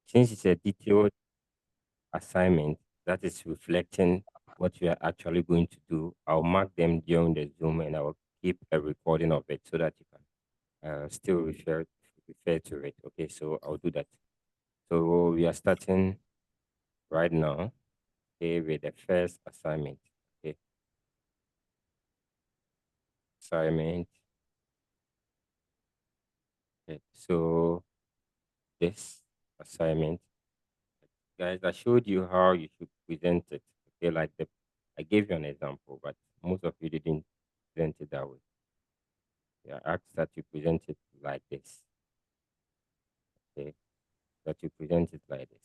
since it's a detailed assignment that is reflecting what you are actually going to do, I'll mark them during the Zoom and I'll keep a recording of it so that you can still refer to it. Okay, so I'll do that. So we are starting right now, okay, with the first assignment. Okay, assignment. Okay, so this assignment, guys, I showed you how you should present it. Okay, like I gave you an example, but most of you didn't present it that way. Yeah, I asked that you present it like this. Okay, that you present it like this.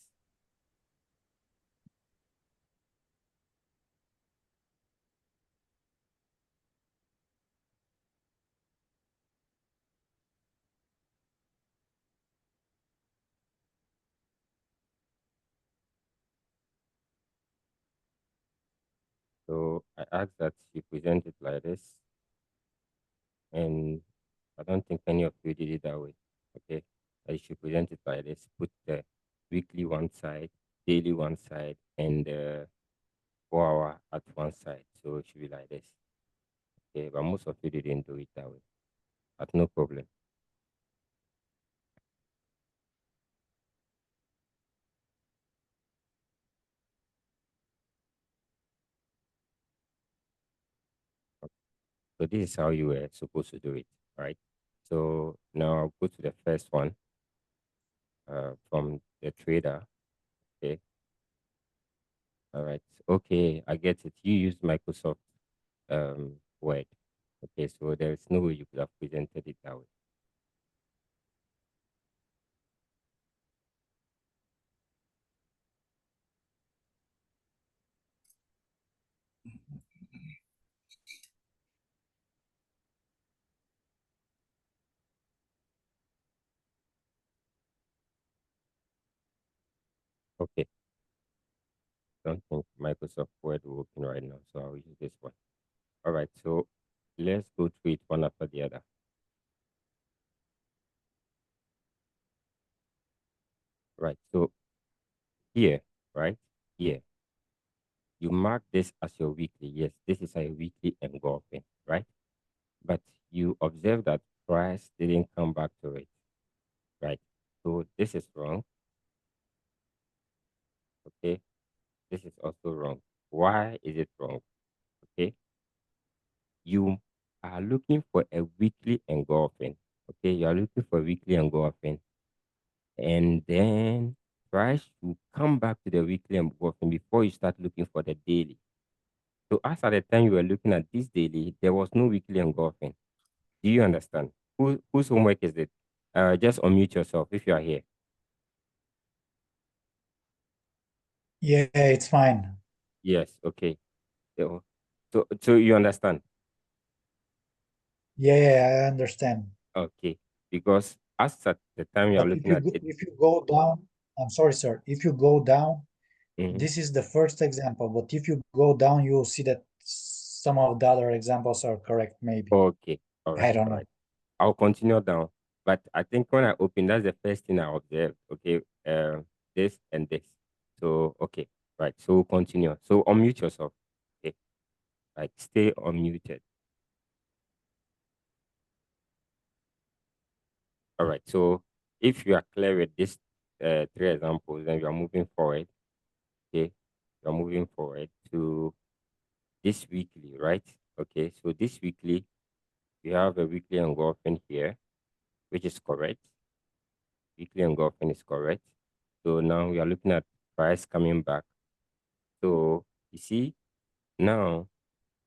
So I asked that you present it like this, and I don't think any of you did it that way. Okay, I should present it like this. Put the weekly one side, daily one side, and 4 hour at one side. So it should be like this. Okay, but most of you didn't do it that way. But no problem. So this is how you were supposed to do it, right? So now I'll go to the first one from the trader. Okay. All right. Okay, I get it. You use Microsoft Word. Okay, so there is no way you could have presented it that way. Okay. Don't think Microsoft Word will open right now, so I'll use this one. All right, so let's go through it one after the other. Right. So here, right? Here, you mark this as your weekly. Yes, this is a weekly engulfing, right? But you observe that price didn't come back to it, right? So this is wrong. Okay, this is also wrong. Why is it wrong? Okay, you are looking for a weekly engulfing. Okay, you are looking for a weekly engulfing, and then price will come back to the weekly engulfing before you start looking for the daily. So as at the time you were looking at this daily, there was no weekly engulfing. Do you understand? Whose homework is it? Just unmute yourself if you are here. Yeah, it's fine. Yes, okay. So you understand? Yeah, I understand. Okay. Because as at the time you are But looking at it, if you go down, I'm sorry, sir. If you go down, mhm. this is the first example. But if you go down, you will see that some of the other examples are correct. Maybe Okay. All right. I don't All know. right. I'll continue down. But I think when I open, that's the first thing I observed. Okay. This and this. So okay. Right. So we'll continue. So unmute yourself. Okay. Like stay unmuted. All right. So if you are clear with this three examples, then you are moving forward. Okay. You are moving forward to this weekly, right? Okay. So this weekly, we have a weekly engulfing here, which is correct. Weekly engulfing is correct. So now we are looking at price coming back. So you see now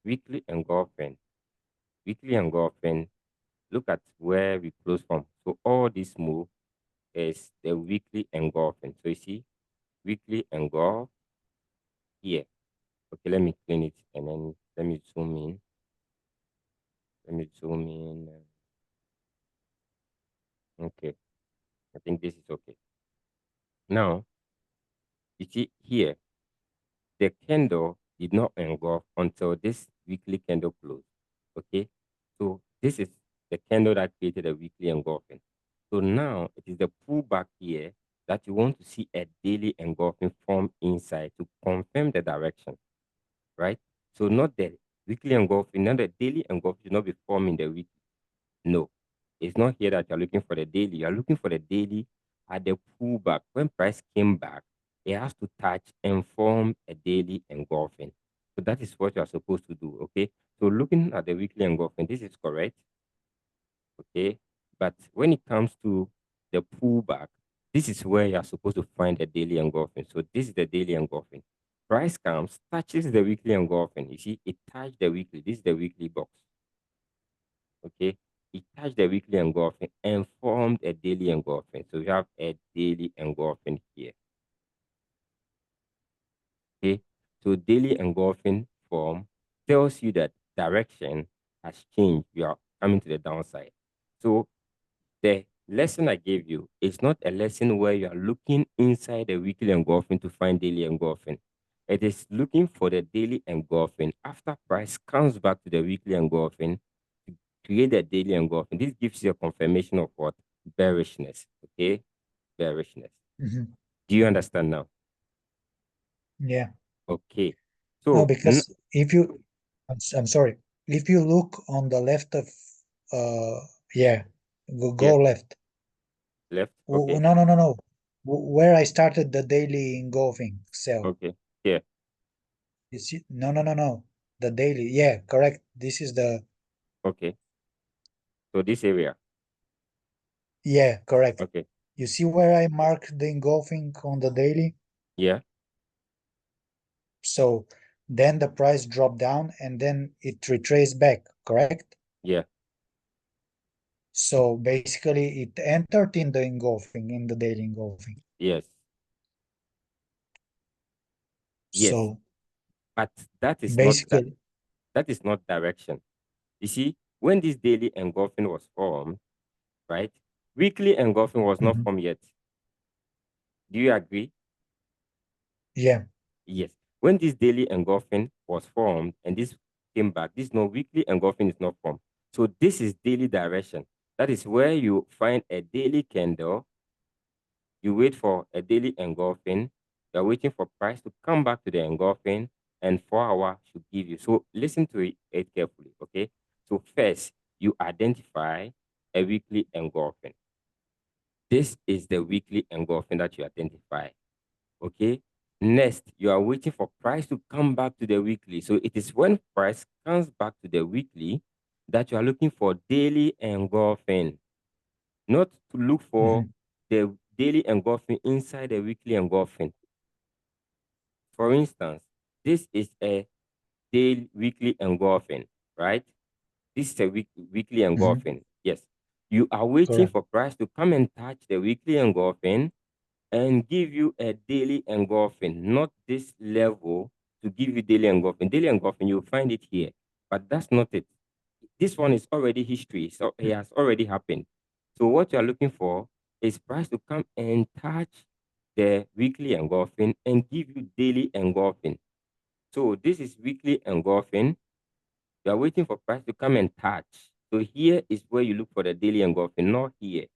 weekly engulfing, weekly engulfing. Look at where we close from. So all this move is the weekly engulfing. So you see weekly engulf here. Okay, let me clean it and then let me zoom in. Let me zoom in. Okay, I think this is okay. Now you see here the candle did not engulf until this weekly candle closed. Okay, so this is the candle that created a weekly engulfing. So now it is the pullback here that you want to see a daily engulfing form inside to confirm the direction, right? So not the weekly engulfing, not the daily engulfing should not be forming the week. No, it's not here that you're looking for the daily. You're looking for the daily at the pullback. When price came back, it has to touch and form a daily engulfing. So that is what you're supposed to do. Okay. So looking at the weekly engulfing, this is correct. Okay. But when it comes to the pullback, this is where you're supposed to find the daily engulfing. So this is the daily engulfing. Price comes, touches the weekly engulfing. You see, it touched the weekly. This is the weekly box. Okay, it touched the weekly engulfing and formed a daily engulfing. So we have a daily engulfing here. Okay, so daily engulfing form tells you that direction has changed. You are coming to the downside. So the lesson I gave you is not a lesson where you are looking inside the weekly engulfing to find daily engulfing. It is looking for the daily engulfing after price comes back to the weekly engulfing to create the daily engulfing. This gives you a confirmation of what? Bearishness. Okay? Bearishness. Mm-hmm. Do you understand now? Yeah. Okay. No, So, because if you, I'm sorry, if you look on the left of, uh, yeah, yeah, go left. left. Okay. No, no, no, no. Where I started the daily engulfing cell. Okay. Here. You see? No, no, no, no. The daily. Yeah, correct. This is the, Okay. So this area. yeah, correct. Okay. You see where I marked the engulfing on the daily? Yeah. So then the price dropped down and then it retraced back, correct? Yeah. So basically it entered in the engulfing, in the daily engulfing. Yes. Yes. So But that is not that. basically, That is not direction. You see, when this daily engulfing was formed, right? Weekly engulfing was not mhm, formed yet. Do you agree? yeah. Yes. When this daily engulfing was formed and this came back, this no weekly engulfing is not formed. So this is daily direction. That is where you find a daily candle. You wait for a daily engulfing. You're waiting for price to come back to the engulfing, and 4 hour should give you. So listen to it carefully. Okay. So first, you identify a weekly engulfing. This is the weekly engulfing that you identify. Okay. Next, you are waiting for price to come back to the weekly. So it is when price comes back to the weekly that you are looking for daily engulfing, not to look for Mhm, the daily engulfing inside the weekly engulfing. For instance, this is a daily weekly engulfing, right? This is a weekly mhm, engulfing. Yes. You are waiting correct. for price to come and touch the weekly engulfing and give you a daily engulfing, not this level to give you daily engulfing. Daily engulfing, you'll find it here, but that's not it. This one is already history, so it has already happened. So what you're looking for is price to come and touch the weekly engulfing and give you daily engulfing. So this is weekly engulfing. You are waiting for price to come and touch. So here is where you look for the daily engulfing, not here.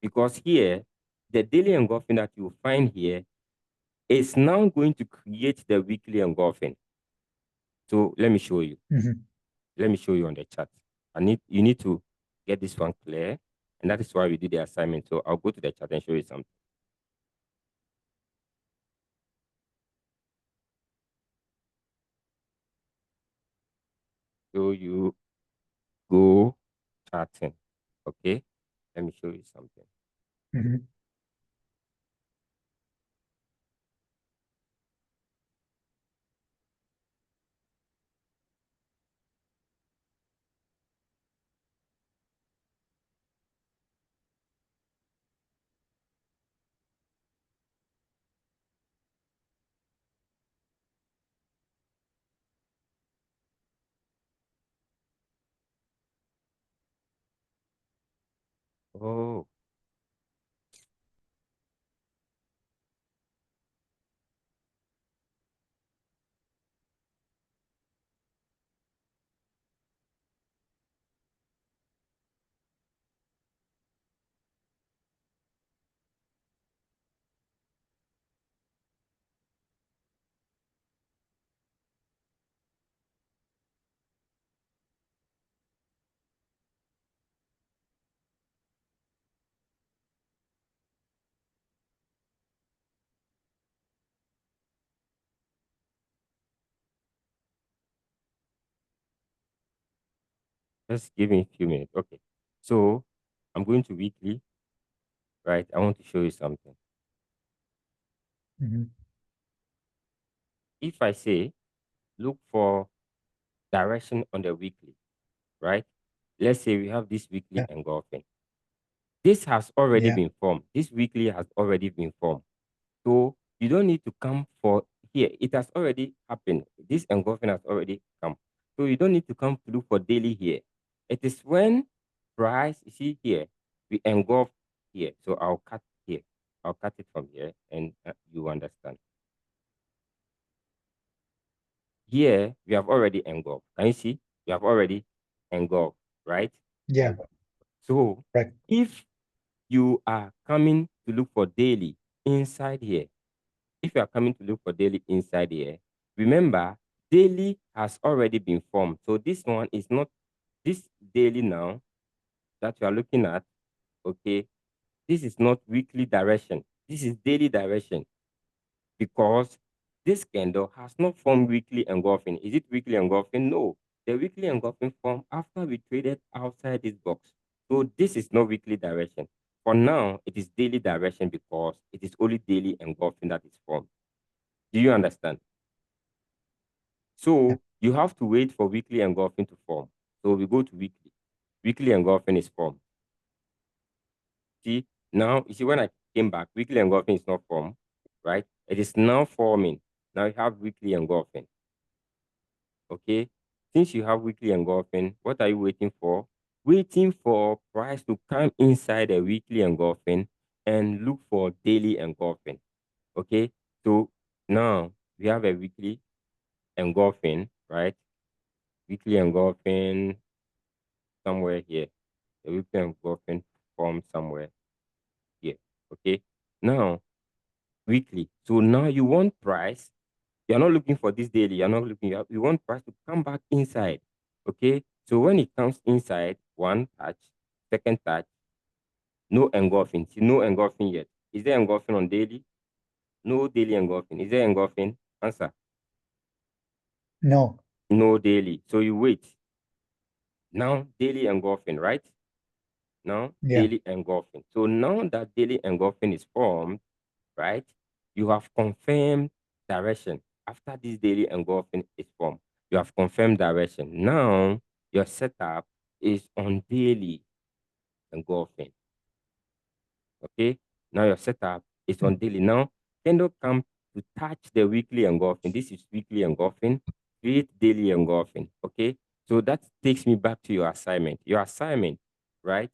Because here, the daily engulfing that you find here is now going to create the weekly engulfing. So let me show you. Mhm, Let me show you on the chart. You need to get this one clear. And that is why we did the assignment. So I'll go to the chart and show you something. So you go charting. Okay. Let me show you something. mhm, Oh, Just give me a few minutes. Okay. So I'm going to weekly, right? I want to show you something. Mhm. If I say look for direction on the weekly, right? Let's say we have this weekly Yeah. engulfing. This has already Yeah. been formed. This weekly has already been formed. So you don't need to come for here. It has already happened. This engulfing has already come. So you don't need to come to look for daily here. It is when price, you see here, we engulf here. So I'll cut here. I'll cut it from here and you understand. Here, we have already engulfed. Can you see? We have already engulfed, right? Yeah. So Right. if you are coming to look for daily inside here, if you are coming to look for daily inside here, remember daily has already been formed. So this one is not this daily now that you are looking at. Okay, this is not weekly direction. This is daily direction because this candle has not formed weekly engulfing. Is it weekly engulfing? No. The weekly engulfing formed after we traded outside this box. So this is not weekly direction. For now, it is daily direction because it is only daily engulfing that is formed. Do you understand? Yeah. So you have to wait for weekly engulfing to form. So we go to weekly. Weekly engulfing is formed. See, now you see when I came back, weekly engulfing is not formed, right? It is now forming. Now you have weekly engulfing. Okay. Since you have weekly engulfing, what are you waiting for? Waiting for price to come inside a weekly engulfing and look for daily engulfing. Okay. So now we have a weekly engulfing, right? Weekly engulfing somewhere here. A weekly engulfing form somewhere here. Okay. Now weekly. So now you want price. You're not looking for this daily. You're not looking. You want price to come back inside. Okay. So when it comes inside, one touch, second touch, no engulfing. See, no engulfing yet. Is there engulfing on daily? No daily engulfing. Is there engulfing? Answer. No. No daily. So you wait. Now daily engulfing, right? Now Yeah. daily engulfing. So now that daily engulfing is formed, right? You have confirmed direction. After this daily engulfing is formed, you have confirmed direction. Now your setup is on daily engulfing. Okay. Now your setup is on Mm. daily. Now candle come to touch the weekly engulfing. This is weekly engulfing. Create daily engulfing. Okay. So that takes me back to your assignment. Your assignment, right?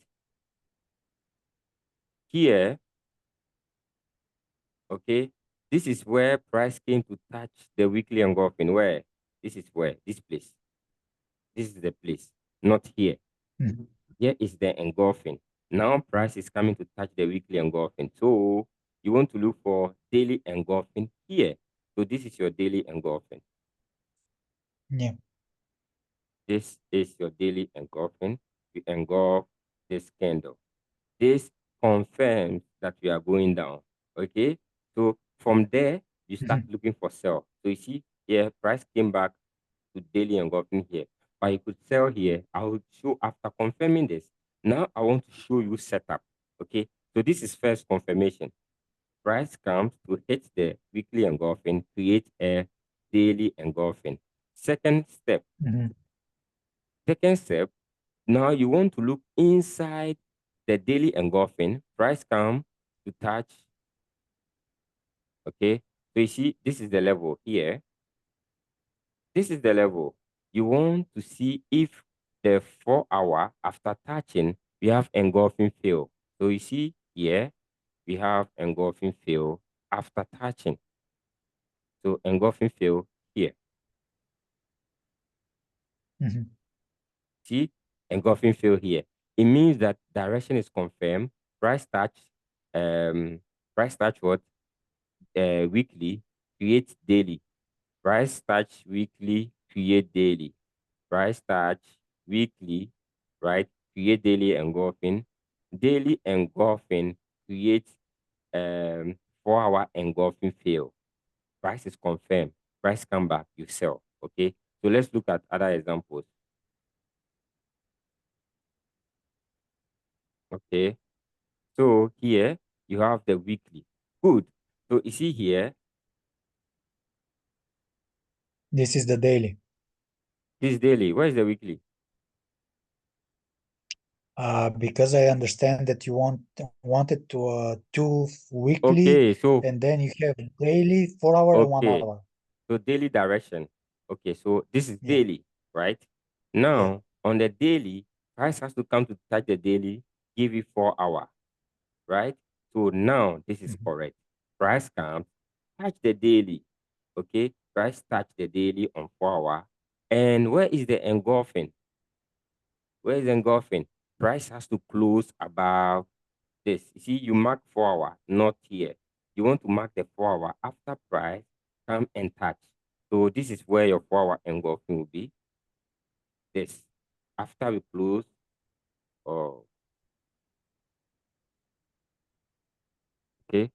Here, okay, this is where price came to touch the weekly engulfing. Where? This is where? This place. This is the place, not here. Mhm. Here is the engulfing. Now price is coming to touch the weekly engulfing. So you want to look for daily engulfing here. So this is your daily engulfing. Yeah. This is your daily engulfing. You engulf this candle. This confirms that we are going down. Okay. So from there, you start Mhm. looking for sell. So you see here, price came back to daily engulfing here. But you could sell here. I will show after confirming this. Now I want to show you setup. Okay. So this is first confirmation. Price comes to hit the weekly engulfing, create a daily engulfing. Second step. Mhm. Second step. Now you want to look inside the daily engulfing. Price come to touch. Okay. So you see, this is the level here. This is the level. You want to see if the 4 hour after touching, we have engulfing fail. So you see here, we have engulfing fail after touching. So engulfing fail here. Mhm. See, engulfing fail here. It means that direction is confirmed. Price touch, um, price touch what? Weekly, create daily. Price touch weekly, create daily. Price touch weekly, right? Create daily engulfing. Daily engulfing create 4 hour engulfing fail. Price is confirmed. Price come back, you sell. Okay. So let's look at other examples. Okay. So here you have the weekly. Good. So you see here, This is the daily. this is daily. Where is the weekly? Because I understand that you wanted to two weekly, Okay, so and then you have daily 4 hour and one okay. hour. So daily direction. Okay, so this is Yeah, daily, right? yeah. Now on the daily, price has to come to touch the daily, give you 4 hour, right? So now this is Mhm. correct. Price comes, touch the daily. Okay, price touch the daily on 4 hour. And where is the engulfing? Where is engulfing? Price has to close about this. You see, you mark 4 hour, not here. You want to mark the 4 hour after price, come and touch. So this is where your 4 hour engulfing will be. This. After we close, oh, okay.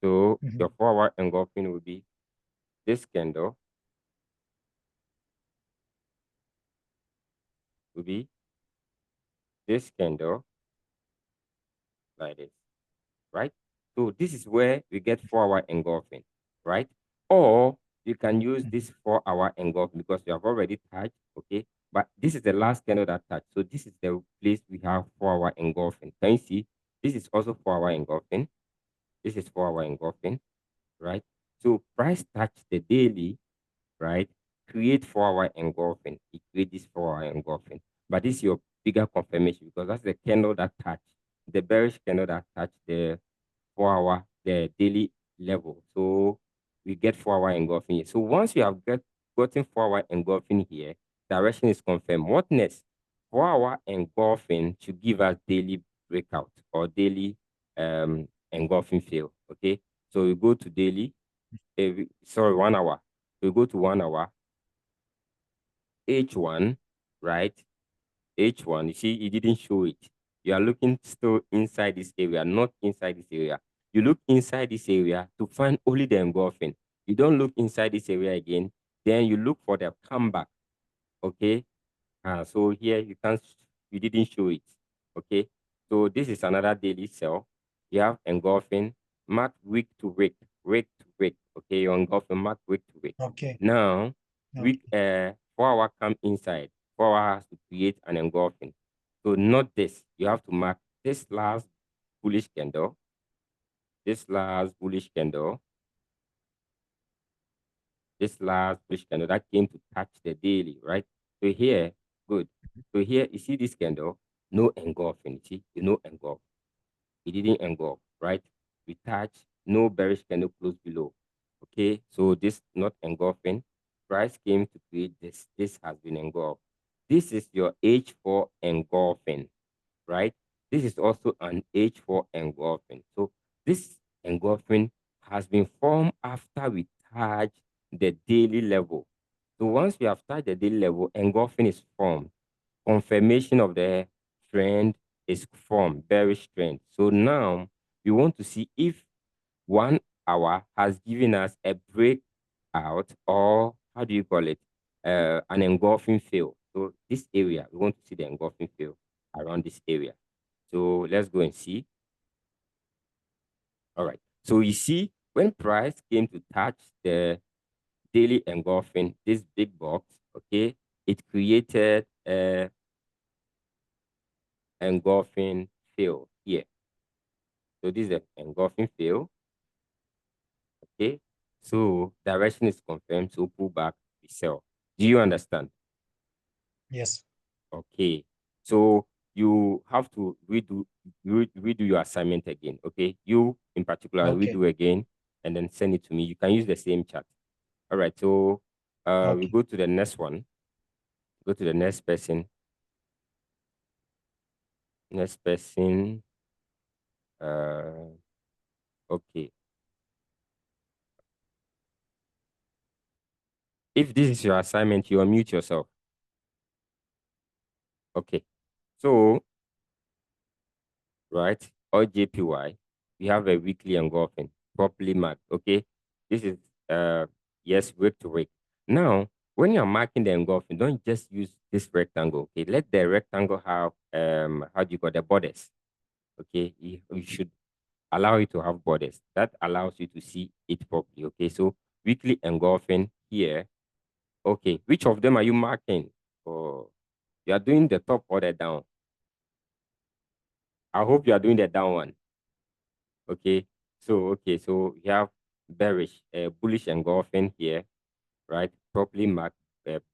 So your Mhm. 4 hour engulfing will be this candle, will be this candle like this, right? So this is where we get 4 hour engulfing, right? Or you can use Mhm. this 4 hour engulfing because you have already touched, okay? But this is the last candle that touched. So this is the place we have 4 hour engulfing. Can you see? This is also 4 hour engulfing. This is 4 hour engulfing, right? So price touch the daily, right? Create 4 hour engulfing. It create this 4 hour engulfing. But this is your bigger confirmation because that's the candle that touch, the bearish candle that touch the 4 hour, the daily level. So we get 4 hour engulfing here. So once you have gotten 4 hour engulfing here, direction is confirmed. What next? 4 hour engulfing should give us daily breakout or daily engulfing fail. Okay. So we go to daily, sorry, 1 hour. We go to 1 hour, H1, right? H1, you see, it didn't show it. You are looking still inside this area, not inside this area. You look inside this area to find only the engulfing. You don't look inside this area again. Then you look for the comeback. Okay. So here you didn't show it. Okay. So this is another daily sell. You have engulfing, mark week to week to week. Okay, you're engulfing, mark week to week. Okay, Now, week okay, 4 hour come inside. 4 hour has to create an engulfing. So not this. You have to mark this last bullish candle, this last bullish candle, this last bullish candle that came to touch the daily, right? So here, good. So here, you see this candle, no engulfing. You see, you know engulf. It didn't engulf, right? We touch, no bearish candle close below. Okay, so this not engulfing. Price came to create this. This has been engulfed. This is your H4 engulfing, right? This is also an H4 engulfing. So this engulfing has been formed after we touch the daily level. So once we have touched the daily level, engulfing is formed. Confirmation of the trend is formed, bearish trend. So now we want to see if 1 hour has given us a breakout, or how do you call it? An engulfing fail. So this area, we want to see the engulfing fail around this area. So let's go and see. All right. So you see, when price came to touch the daily engulfing, this big box, okay, it created a engulfing fail here. So this is an engulfing fail, okay. So direction is confirmed. So pull back, we sell. Do you understand? yes, Okay. So you have to redo your assignment again. Okay. You in particular okay, redo again and then send it to me. You can use the same chat. All right. So we okay, go to the next one. Go to the next person. Next person. Okay. If this is your assignment, you unmute yourself. Okay. So, right, or JPY, we have a weekly engulfing, properly marked. Okay. This is yes, week to week. Now, when you're marking the engulfing, don't just use this rectangle. Okay, let the rectangle have how do you call the borders? Okay, you should allow it to have borders. That allows you to see it properly. Okay, so weekly engulfing here. Okay, which of them are you marking? Oh, you are doing the top or the down. I hope you are doing the down one. Okay, so you have bullish engulfing here, right? Properly marked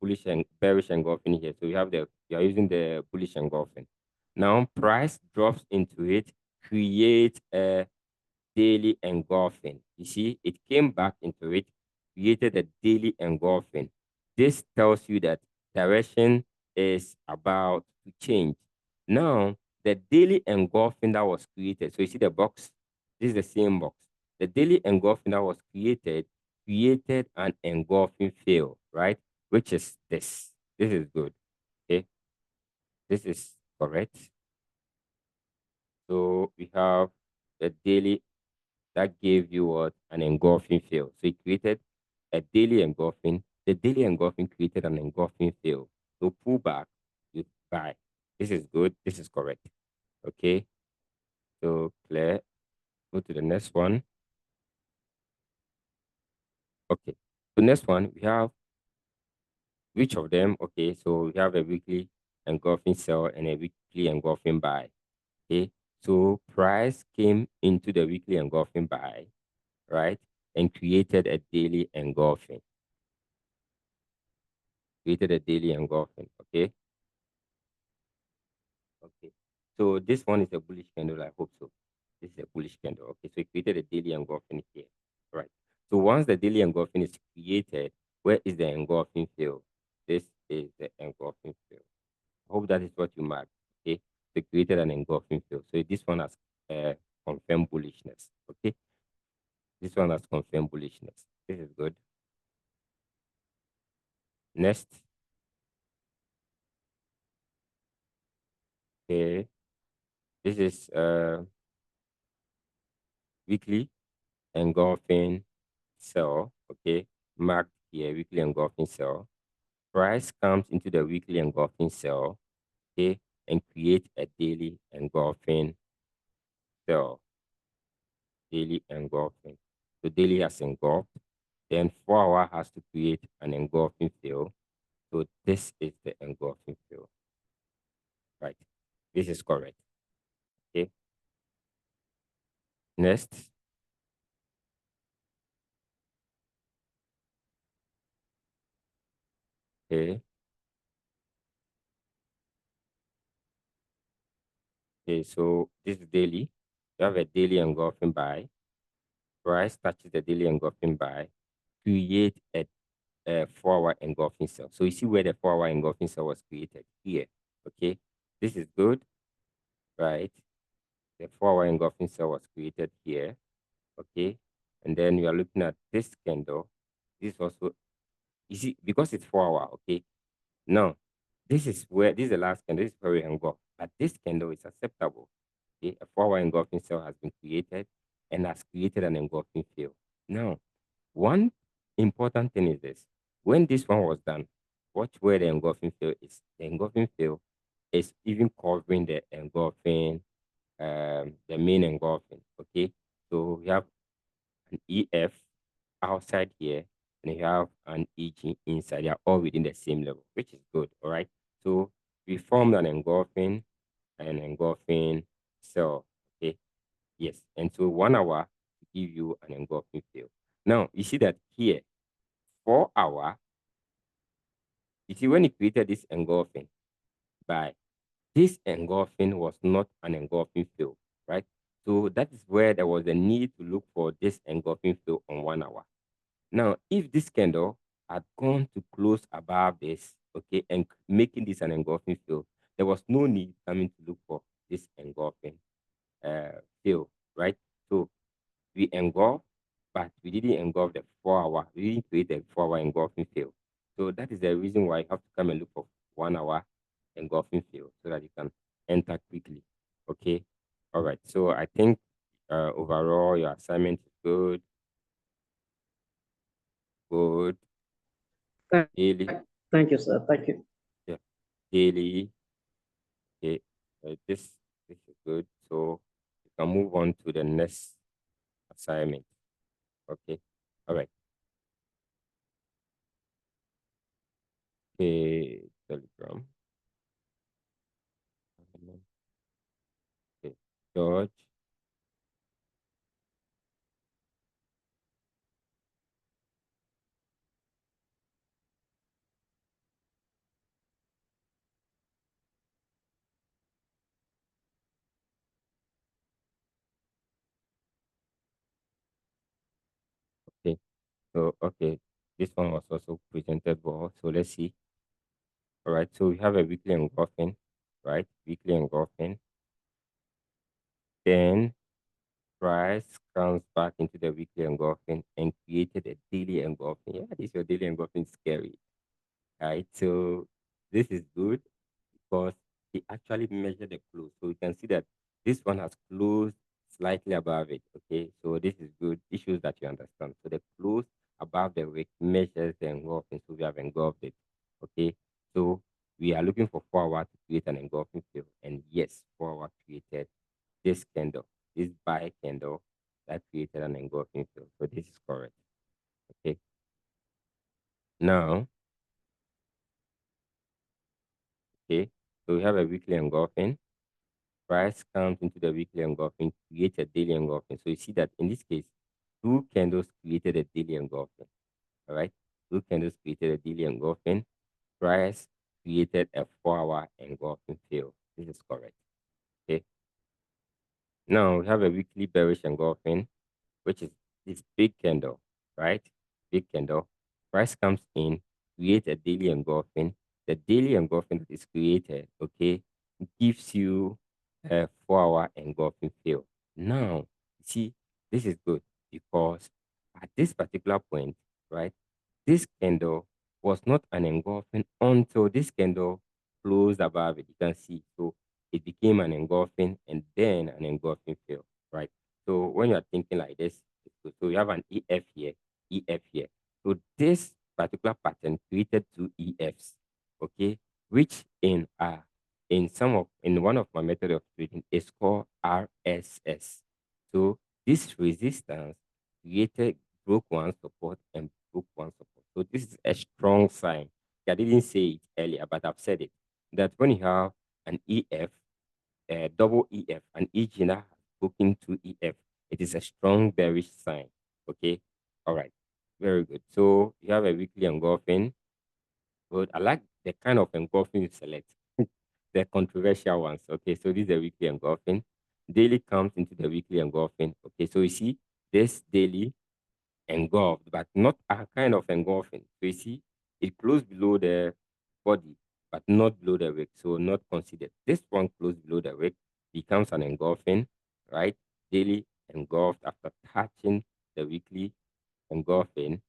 bullish and bearish engulfing here. So you are using the bullish engulfing. Now price drops into it, create a daily engulfing. You see, it came back into it, created a daily engulfing. This tells you that direction is about to change. Now, the daily engulfing that was created, so you see the box, this is the same box. The daily engulfing that was created an engulfing field, right? Which is this. This is good. Okay, this is correct. So we have the daily that gave you what? An engulfing field. So it created a daily engulfing. The daily engulfing created an engulfing field. So pull back, you buy. This is good. This is correct. Okay. So clear. Go to the next one. Okay. So next one, we have which of them? Okay. So we have a weekly engulfing sell and a weekly engulfing buy. Okay. So price came into the weekly engulfing buy, right? And created a daily engulfing. Created a daily engulfing. Okay. Okay. So this one is a bullish candle. I hope so. This is a bullish candle. Okay. So it created a daily engulfing here. Right. So once the daily engulfing is created, where is the engulfing field? This is the engulfing field. I hope that is what you mark. Okay. So it created an engulfing field. So this one has confirmed bullishness. Okay. This one has confirmed bullishness. This is good. Next. Okay. This is weekly engulfing sell, okay, marked here, weekly engulfing sell. Price comes into the weekly engulfing sell, okay, and create a daily engulfing sell, daily engulfing. So daily has engulfed, then 4 hour has to create an engulfing fill. So this is the engulfing fill, right? This is correct, okay? Next, okay, okay, so this is daily. You have a daily engulfing buy. Price touches the daily engulfing buy, create a 4 hour engulfing cell. So you see where the 4 hour engulfing cell was created here. Okay, this is good, right? The 4 hour engulfing cell was created here. Okay, and then we are looking at this candle. This also, you see, because it's 4 hour. Okay, now this is the last candle. This is where we engulf, but this candle is acceptable. Okay, a 4 hour engulfing cell has been created and has created an engulfing field. Now, one important thing is this. When this one was done, watch where the engulfing field is. The engulfing field is even covering the engulfing, the main engulfing. Okay. So we have an EF outside here, and you have an EG inside. They are all within the same level, which is good. All right. So we formed an engulfing cell. Okay. Yes. And so 1 hour to give you an engulfing field. Now you see that here 4 hour. You see, when he created this engulfing, by this engulfing was not an engulfing field, right? So that is where there was a need to look for this engulfing field on 1 hour. Now, if this candle had gone to close above this, okay, and making this an engulfing field, there was no need coming to look for this engulfing field, right? So we engulf, but we didn't engulf the 4 hour. We didn't create a 4 hour engulfing field. So that is the reason why you have to come and look for 1 hour engulfing field so that you can enter quickly. Okay. All right. So I think overall your assignment is good. Good. Daily, Thank you, sir. Thank you. yeah, daily. Okay, this is good. So you can move on to the next assignment. Okay, all right. Okay, Telegram. Okay, George. Okay, so okay, this one was also presented well. So let's see. All right, so we have a weekly engulfing, right? Weekly engulfing. Then price comes back into the weekly engulfing and created a daily engulfing. Yeah, this your daily engulfing is scary, right? So this is good because he actually measured the close. So you can see that this one has closed slightly above it. Okay, so this is good. It shows that you understand. So the close above the wick measures the engulfing. So we have engulfed it. Okay, so we are looking for 4 hours to create an engulfing field. And yes, 4 hours created this candle, this buy candle that created an engulfing field. So this is correct. Okay, now, okay, so we have a weekly engulfing. Price comes into the weekly engulfing, create a daily engulfing. So you see that in this case, two candles created a daily engulfing. All right. Two candles created a daily engulfing. Price created a 4 hour engulfing field. This is correct. Okay. Now we have a weekly bearish engulfing, which is this big candle, right? Big candle. Price comes in, create a daily engulfing. The daily engulfing that is created, okay, gives you a 4 hour engulfing field. Now, you see, this is good because at this particular point, right, this candle was not an engulfing until this candle closed above it. You can see. So it became an engulfing and then an engulfing field, right? So when you're thinking like this, so you have an EF here, EF here. So this particular pattern created two EFs, okay, which in one of my method of trading is called RSS. So this resistance created broke one support and broke one support. So this is a strong sign. I didn't say it earlier, but I've said it that when you have an EF, double EF, and each has broken two EF, it is a strong bearish sign. Okay. All right. Very good. So you have a weekly engulfing. Good. I like the kind of engulfing you select, the controversial ones. Okay. So this is a weekly engulfing. Daily comes into the weekly engulfing. Okay. So you see this daily engulfed, but not a kind of engulfing. So you see, it closed below the body, but not below the wick. So not considered. This one closed below the wick becomes an engulfing, right? Daily engulfed after touching the weekly engulfing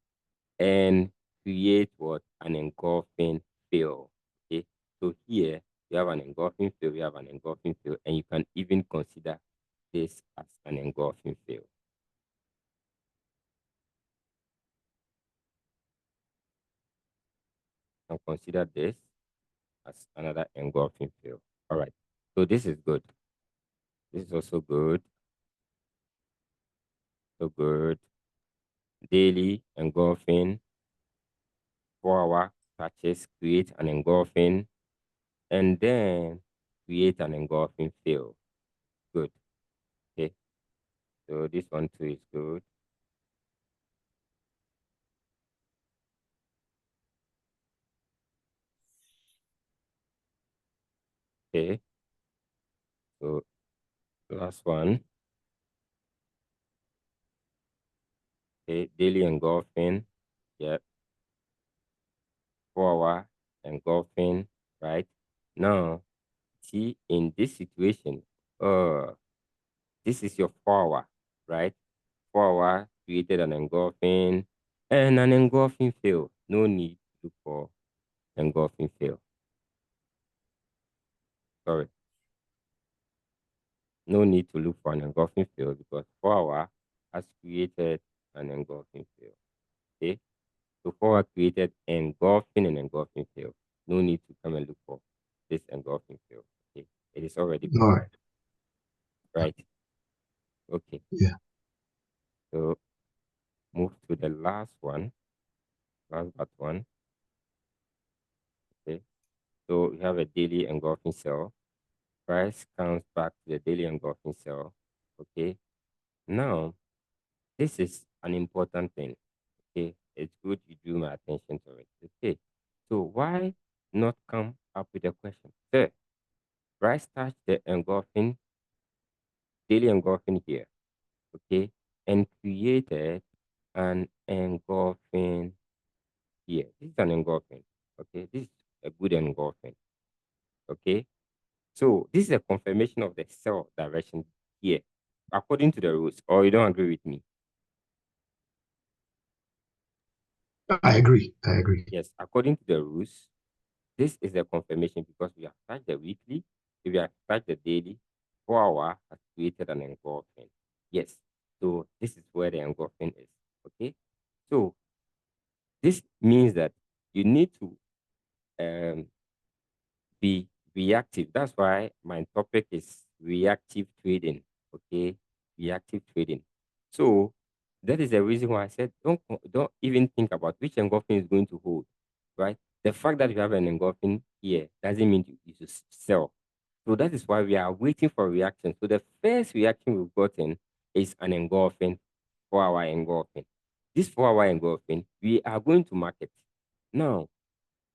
and create what? An engulfing field. Okay. So here you have an engulfing field, you have an engulfing field, and you can even consider this as an engulfing field. And consider this as another engulfing field. All right. So this is good. This is also good. So good. Daily engulfing, 4 hour touches, create an engulfing, and then create an engulfing field. Good. Okay. So this one too is good. Okay. So last one. Okay. Daily engulfing. Yeah. 4 hour engulfing. Right. Now, see in this situation, this is your 4 hour, right? 4 hour created an engulfing and an engulfing field. No need to look for engulfing field. Sorry. No need to look for an engulfing field because 4 hour has created an engulfing field. Okay. So 4 created engulfing and engulfing field. No need to come and look for this engulfing field. Okay, it is already All right. confirmed, right? Okay, Yeah. so move to the last one, last but one. Okay, so we have a daily engulfing cell. Price comes back to the daily engulfing cell. Okay, now this is an important thing. Okay, it's good you drew my attention to it. Okay, so why not come up with a question? Sir, Bryce touched the engulfing, daily engulfing here, okay, and created an engulfing here. This is an engulfing, okay. This is a good engulfing, okay. So this is a confirmation of the cell direction here, according to the rules. Or you don't agree with me? I agree. I agree. Yes, according to the rules, this is a confirmation because we have touched the weekly, if we have touched the daily, 4 hour has created an engulfing. Yes. So this is where the engulfing is. Okay. So this means that you need to um, be reactive. That's why my topic is reactive trading. Okay. Reactive trading. So that is the reason why I said don't even think about which engulfing is going to hold, right? The fact that you have an engulfing here doesn't mean you should sell. So that is why we are waiting for reaction. So the first reaction we've gotten is an engulfing, 4 hour engulfing. This 4 hour engulfing, we are going to market. Now,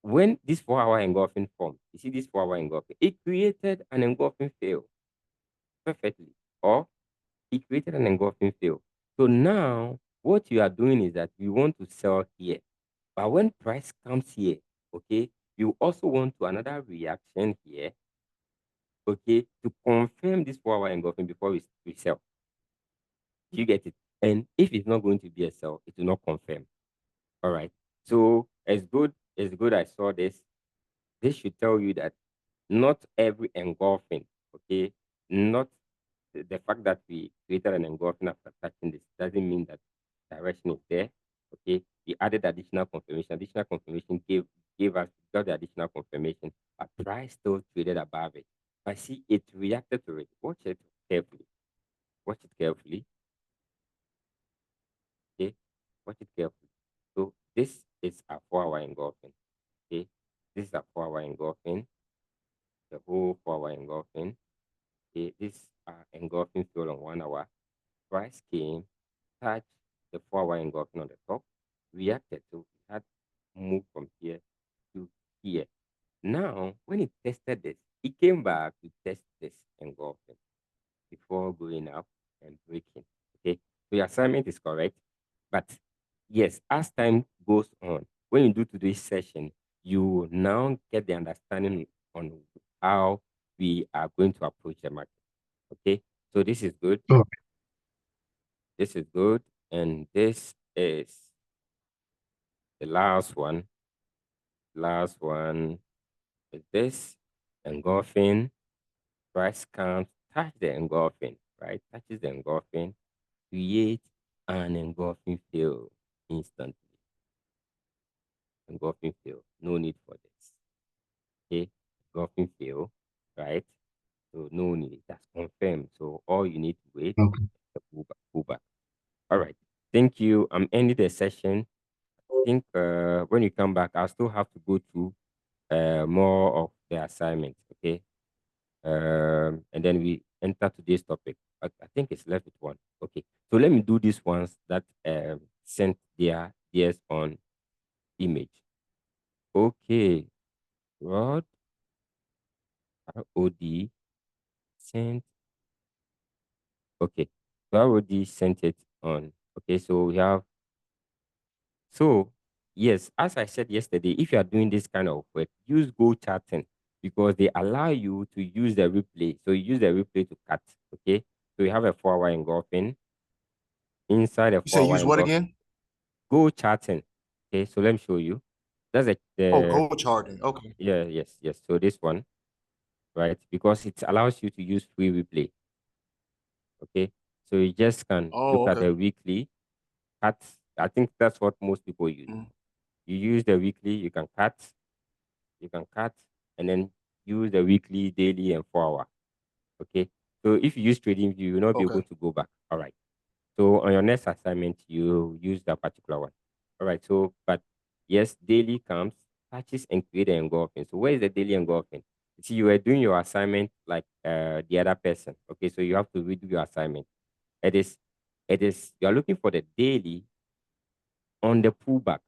when this 4 hour engulfing formed, you see this 4 hour engulfing, it created an engulfing fail perfectly. Or it created an engulfing fail. So now what you are doing is that you want to sell here. But when price comes here, okay, you also want to another reaction here, okay, to confirm this 4 hour engulfing before we sell. You get it? And if it's not going to be a sell, it will not confirm. All right. So as good I saw this, this should tell you that not every engulfing, okay, not the fact that we created an engulfing after touching this doesn't mean that direction is there. Okay, we added additional confirmation. Additional confirmation gave us got the additional confirmation. But price still traded above it. But see, it reacted to it. Watch it carefully. Watch it carefully. Okay, watch it carefully. So this is a 4 hour engulfing. Okay, this is a 4 hour engulfing. The whole 4 hour engulfing. Okay, this engulfing field on 1 hour. Price came, touched the 4 hour engulfing on the top, reacted. So it had moved from here to here. Now, when it tested this, it came back to test this engulfing before going up and breaking. Okay, so your assignment is correct. But yes, as time goes on, when you do today's session, you now get the understanding on how we are going to approach the market. Okay, so this is good. All right. This is good. And this is the last one. Last one is this engulfing. Price comes, touch the engulfing, right? Touches the engulfing, create an engulfing field instantly. Engulfing field, no need for this. Okay, engulfing field, right? So no need, that's confirmed. So all you need to wait Okay. is the pullback. All right, thank you. I'm ending the session. I think when you come back, I'll still have to go through more of the assignment. Okay. And then we enter today's topic. I think it's left with one. Okay. So let me do these ones that sent theirs on image. Okay. Rod ROD sent. Okay. So ROD sent it on. Okay. So we have. So yes, as I said yesterday, if you are doing this kind of work, use Go Charting because they allow you to use the replay. So you use the replay to cut. Okay. So you have a 4 hour engulfing. Inside a You say 4 hour use what engulfing, again? Go Charting. Okay. So let me show you. That's Oh, the goal charting. Okay. yeah, yes. So this one, right? Because it allows you to use free replay. Okay. So you just can Oh, look at okay. the weekly cut. I think that's what most people use. Mm. You use the weekly, you can cut, and then use the weekly, daily, and 4 hour. Okay. So if you use trading view, you'll not be able to go back. All right. So on your next assignment, you use that particular one. All right. So, but yes, daily comes, touches, and create an engulfing. So where is the daily engulfing? You see, you were doing your assignment like the other person. Okay. So you have to redo your assignment. It is, you are looking for the daily on the pullback.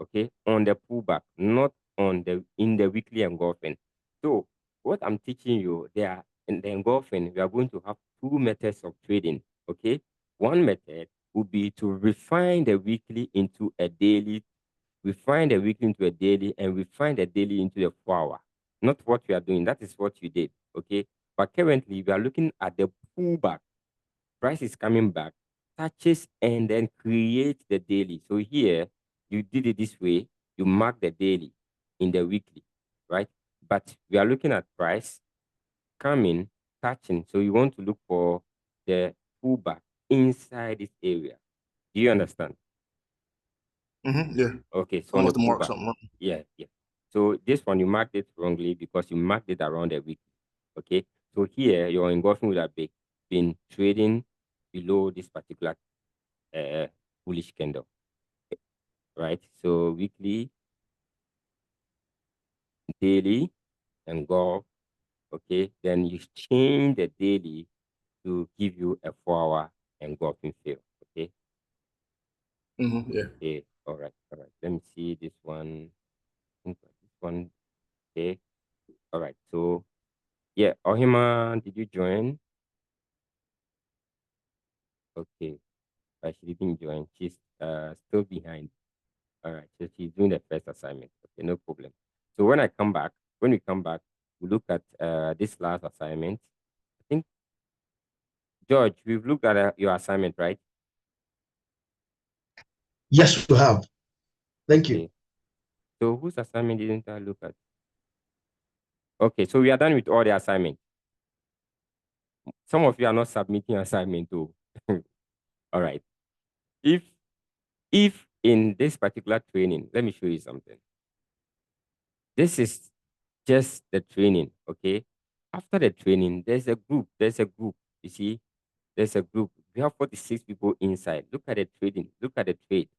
Okay. On the pullback, not on the, in the weekly engulfing. So what I'm teaching you there in the engulfing, we are going to have two methods of trading. Okay. One method would be to refine the weekly into a daily, refine the weekly into a daily, and refine the daily into a 4 hour. Not what we are doing. That is what you did. Okay. But currently, we are looking at the pullback. Price is coming back, touches, and then create the daily. So here, you did it this way. You mark the daily in the weekly, right? But we are looking at price coming, touching. So you want to look for the pullback inside this area. Do you understand? Yeah. Okay, so I on the must have marked pullback. something wrong. Yeah. So this one you marked it wrongly because you marked it around the week. Okay. So here your engulfing would have been trading below this particular uh, bullish candle, right? So weekly, daily, and go. Okay. Then you change the daily to give you a 4 hour engulfing fill. Okay. Yeah. Okay. All right. Let me see this one. I think this one. Okay. All right. So yeah, Ohima, did you join? Okay. But she didn't join. She's still behind. All right. So she's doing the first assignment. Okay, no problem. So when we come back, we look at this last assignment. I think George, we've looked at your assignment, right? Yes, we have. Thank you. Okay. So whose assignment didn't I look at? Okay, so we are done with all the assignments. Some of you are not submitting assignment too. All right. If in this particular training, let me show you something. This is just the training, okay? After the training, there's a group. You see, there's a group. We have 46 people inside. Look at the trading. Look at the trade.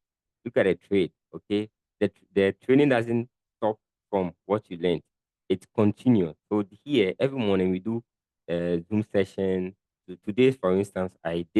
Look at the trade, okay? The training doesn't stop from what you learned. It continues. So here, every morning we do a Zoom session. So today, for instance, I did